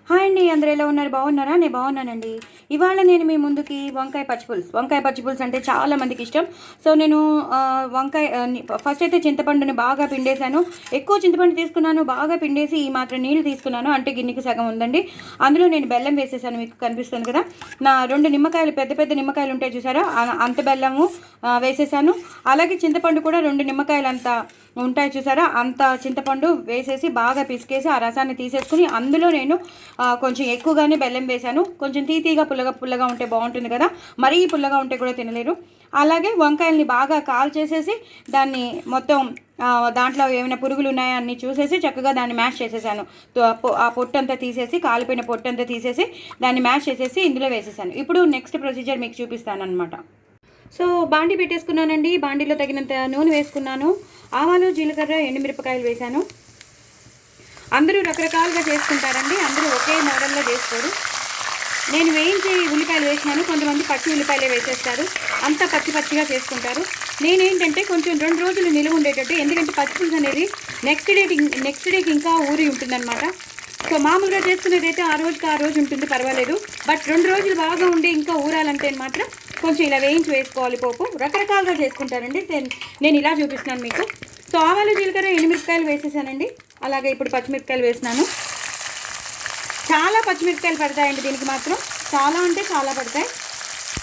Hi అండి, అందరూ ఎలా ఉన్నారు? బాగున్నారా? నేను బాగున్నానండి. ఇవాళ నేను మీ ముందుకి వంకాయ పచ్చి పులుసు అంటే చాలా మందికి ఇష్టం. సో నేను ఫస్ట్ అయితే చింతపండుని బాగా పిండేశాను. ఎక్కువ చింతపండు తీసుకున్నాను, బాగా పిండేసి ఈ మాత్రం నీళ్ళు తీసుకున్నాను. అంటే గిన్నెకి సగం ఉందండి. అందులో నేను బెల్లం వేసేసాను, మీకు కనిపిస్తుంది కదా. నా 2 నిమ్మకాయలు, పెద్ద పెద్ద నిమ్మకాయలు ఉంటాయి చూసారా, అంత బెల్లము వేసేసాను. అలాగే చింతపండు కూడా 2 నిమ్మకాయలు అంత ఉంటాయి చూసారా, అంత చింతపండు వేసేసి బాగా పిసికేసి ఆ రసాన్ని తీసేసుకుని అందులో నేను కొంచెం ఎక్కువగానే బెల్లం వేశాను. కొంచెం తీతీగా పుల్లగా ఉంటే బాగుంటుంది కదా, మరీ పుల్లగా ఉంటే కూడా తినలేరు. అలాగే వంకాయల్ని బాగా కాల్చేసేసి దాన్ని మొత్తం దాంట్లో ఏమైనా పురుగులు ఉన్నాయా అన్నీ చూసేసి చక్కగా దాన్ని మ్యాష్ చేసేసాను. ఆ పొట్టంతా తీసేసి, కాలిపోయిన పొట్టంతా తీసేసి దాన్ని మ్యాష్ చేసేసి ఇందులో వేసేసాను. ఇప్పుడు నెక్స్ట్ ప్రొసీజర్ మీకు చూపిస్తాను అనమాట. సో బాండీ పెట్టేసుకున్నానండి. బాండీలో తగినంత నూనె వేసుకున్నాను. ఆవాలు, జీలకర్ర, ఎండుమిరపకాయలు వేశాను. అందరూ రకరకాలుగా చేసుకుంటారండి, అందరూ ఒకే మోడల్లో చేసుకోరు. నేను వేయించి ఉల్లిపాయలు వేసినాను. కొంతమంది పచ్చి ఉల్లిపాయలే వేసేస్తారు, అంత పచ్చిగా చేసుకుంటారు. నేనేంటంటే కొంచెం 2 రోజులు నిలువ ఉండేటట్టు, ఎందుకంటే పచ్చిపులుసు అనేది నెక్స్ట్ డేకి ఇంకా ఊరి ఉంటుందన్నమాట. సో మామూలుగా చేసుకునేది అయితే ఆ రోజు ఉంటుంది, పర్వాలేదు. బట్ 2 రోజులు బాగా ఉండి ఇంకా ఊరాలంటే మాత్రం కొంచెం ఇలా వేయించి వేసుకోవాలి. పోపు రకరకాలుగా చేసుకుంటారండి, నేను ఇలా చూపిస్తున్నాను మీకు. సో ఆవాలు, జీలకర్ర, ఎండుమిరపకాయలు వేసేసానండి. అలాగే ఇప్పుడు పచ్చిమిరపకాయలు వేసినాను. చాలా పచ్చిమిరపకాయలు పడతాయండి దీనికి మాత్రం, చాలా అంటే చాలా పడతాయి.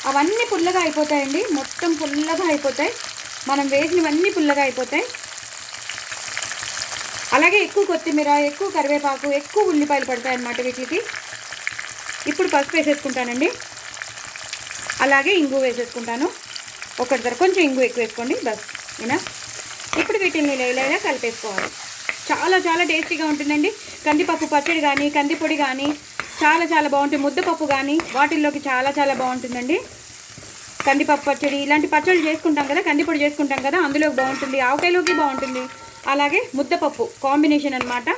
అవన్నీ పుల్లగా అయిపోతాయండి, మొత్తం పుల్లగా అయిపోతాయి. మనం వేసినవన్నీ పుల్లగా అయిపోతాయి. అలాగే ఎక్కువ కొత్తిమీర, ఎక్కువ కరివేపాకు, ఎక్కువ ఉల్లిపాయలు పడతాయి అన్నమాట వీటికి. ఇప్పుడు పసుపు వేసేసుకుంటానండి. అలాగే ఇంగు వేసేసుకుంటాను. కొంచెం ఇంగు ఎక్కువ వేసుకోండి బస్ ఏనా. ఇప్పుడు వీటిని ఇలా కలిపేసుకోవాలి. చాలా టేస్టీగా ఉంటుందండి. కందిపప్పు పచ్చడి కానీ, కందిపొడి కానీ చాలా బాగుంటుంది. ముద్దపప్పు కానీ వాటిల్లోకి చాలా బాగుంటుందండి. కందిపప్పు పచ్చడి, ఇలాంటి పచ్చళ్ళు చేసుకుంటాం కదా, కందిపొడి చేసుకుంటాం కదా, అందులోకి బాగుంటుంది. ఆవకాయలోకి బాగుంటుంది. అలాగే ముద్దపప్పు కాంబినేషన్ అనమాట.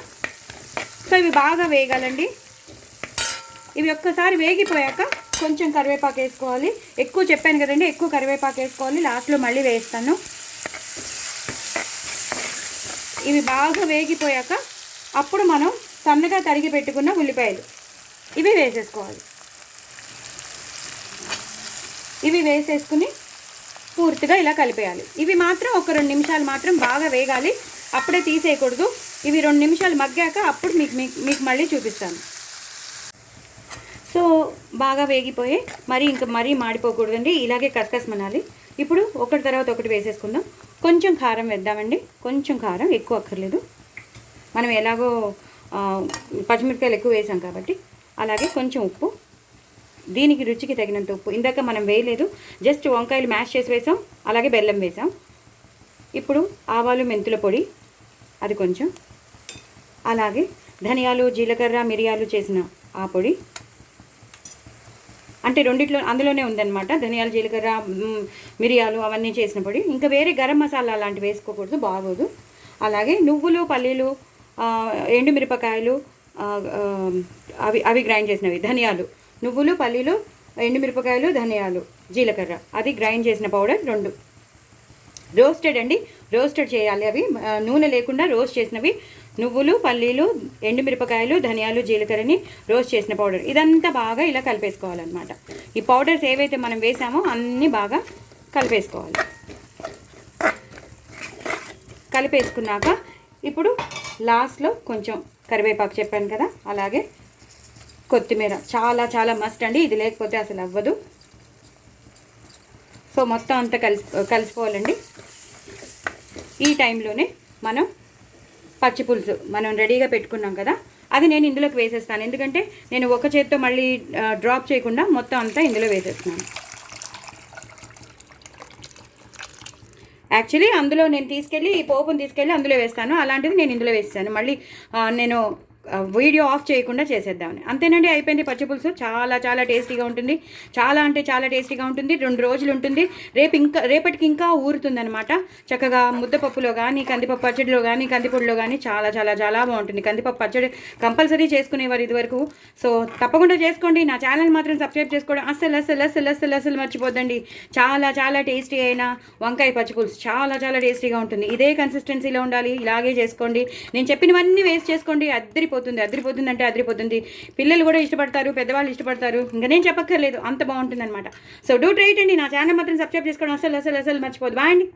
సో ఇవి బాగా వేగాలండి. ఇవి ఒక్కసారి వేగిపోయాక కొంచెం కరివేపాకు వేసుకోవాలి. ఎక్కువ చెప్పాను కదండి, ఎక్కువ కరివేపాకు వేసుకోవాలి. లాస్ట్లో మళ్ళీ వేస్తాను. ఇవి బాగా వేగిపోయాక అప్పుడు మనం సన్నగా తరిగి పెట్టుకున్న ఉల్లిపాయలు ఇవి వేసేసుకోవాలి. ఇవి వేసేసుకుని పూర్తిగా ఇలా కలిపేయాలి. ఇవి మాత్రం ఒక 2 నిమిషాలు మాత్రం బాగా వేగాలి, అప్పుడే తీసేయకూడదు. ఇవి 2 నిమిషాలు మగ్గాక అప్పుడు మీకు మళ్ళీ చూపిస్తాను. సో బాగా వేగిపోయి మరీ మాడిపోకూడదండి, ఇలాగే కసకసమనాలి. ఇప్పుడు ఒకటి తర్వాత ఒకటి వేసేసుకుందాం. కొంచెం కారం వేద్దామండి, కొంచెం కారం, ఎక్కువ అక్కర్లేదు. మనం ఎలాగో పచ్చిమిరపకాయలు ఎక్కువ వేసాం కాబట్టి. అలాగే కొంచెం ఉప్పు, దీనికి రుచికి తగినంత ఉప్పు. ఇందాక మనం వేయలేదు, జస్ట్ వంకాయలు మ్యాష్ చేసి వేసాం, అలాగే బెల్లం వేసాం. ఇప్పుడు ఆవాలు, మెంతుల పొడి అది కొంచెం, అలాగే ధనియాలు, జీలకర్ర, మిరియాలు చేసిన ఆ పొడి, అంటే అందులోనే ఉందన్నమాట. ధనియాలు, జీలకర్ర, మిరియాలు అవన్నీ చేసిన పొడి. ఇంకా వేరే గరం మసాలా అలాంటివి వేసుకోకూడదు, బాగోదు. అలాగే నువ్వులు, పల్లీలు, ఎండుమిరపకాయలు, అవి గ్రైండ్ చేసినవి, ధనియాలు, నువ్వులు, పల్లీలు, ఎండుమిరపకాయలు, ధనియాలు, జీలకర్ర అది గ్రైండ్ చేసిన పౌడర్ 2. రోస్టెడ్ అండి, రోస్టెడ్ చేయాలి. అవి నూనె లేకుండా రోస్ట్ చేసినవి. నువ్వులు, పల్లీలు, ఎండుమిరపకాయలు, ధనియాలు, జీలకర్రని రోస్ట్ చేసిన పౌడర్. ఇదంతా బాగా ఇలా కలిపేసుకోవాలన్నమాట. ఈ పౌడర్స్ ఏవైతే మనం వేసామో అన్నీ బాగా కలిపేసుకోవాలి. కలిపేసుకున్నాక ఇప్పుడు లాస్ట్లో కొంచెం కరివేపాకు చెప్పాను కదా, అలాగే కొత్తిమీర చాలా మస్ట్ అండి, ఇది లేకపోతే అసలు అవ్వదు. సో మొత్తం అంతా కలిసిపోవాలండి. ఈ టైంలోనే మనం పచ్చిపులుసు మనం రెడీగా పెట్టుకున్నాం కదా, అది నేను ఇందులోకి వేసేస్తాను. ఎందుకంటే నేను ఒక చేత్తో మళ్ళీ డ్రాప్ చేయకుండా మొత్తం అంతా ఇందులో వేసేస్తున్నాను. యాక్చువల్లీ అందులో నేను ఈ పోపుని తీసుకెళ్ళి అందులో వేస్తాను. అలాంటిది నేను ఇందులో వేస్తాను. మళ్ళీ నేను వీడియో ఆఫ్ చేయకుండా చేసేద్దామని. అంతేనండి, అయిపోయింది పచ్చిపులుసు. చాలా టేస్టీగా ఉంటుంది. చాలా అంటే చాలా టేస్టీగా ఉంటుంది. 2 రోజులు ఉంటుంది. రేపటికి ఇంకా ఊరుతుందనమాట. చక్కగా ముద్దపప్పులో కానీ, కందిపప్పు పచ్చడిలో కానీ, కందిపొడిలో కానీ చాలా బాగుంటుంది. కందిపప్పు పచ్చడి కంపల్సరీ చేసుకునేవారు ఇదివరకు. సో తప్పకుండా చేసుకోండి. నా ఛానల్ మాత్రం సబ్స్క్రైబ్ చేసుకోవడం అస్సలు మర్చిపోద్దండి. చాలా టేస్టీ అయిన వంకాయ పచ్చిపులుసు చాలా టేస్టీగా ఉంటుంది. ఇదే కన్సిస్టెన్సీలో ఉండాలి, ఇలాగే చేసుకోండి. నేను చెప్పినవన్నీ వేస్ట్ చేసుకోండి, అద్దరిపోతుంది. అదిరిపోతుంది. అదిరిపోతుంది అంటే అదిరిపోతుంది. పిల్లలు కూడా ఇష్టపడతారు, పెద్దవాళ్ళు ఇష్టపడతారు. ఇంకా నేను చెప్పక్కర్లేదు, అంత బాగుంటుంది అనమాట. సో డూ ట్రై ఇట్ అండి. నా ఛానల్ మాత్రం సబ్స్క్రైబ్ చేసుకోవడం అసలు మర్చిపోదు. బాయ్ అండి.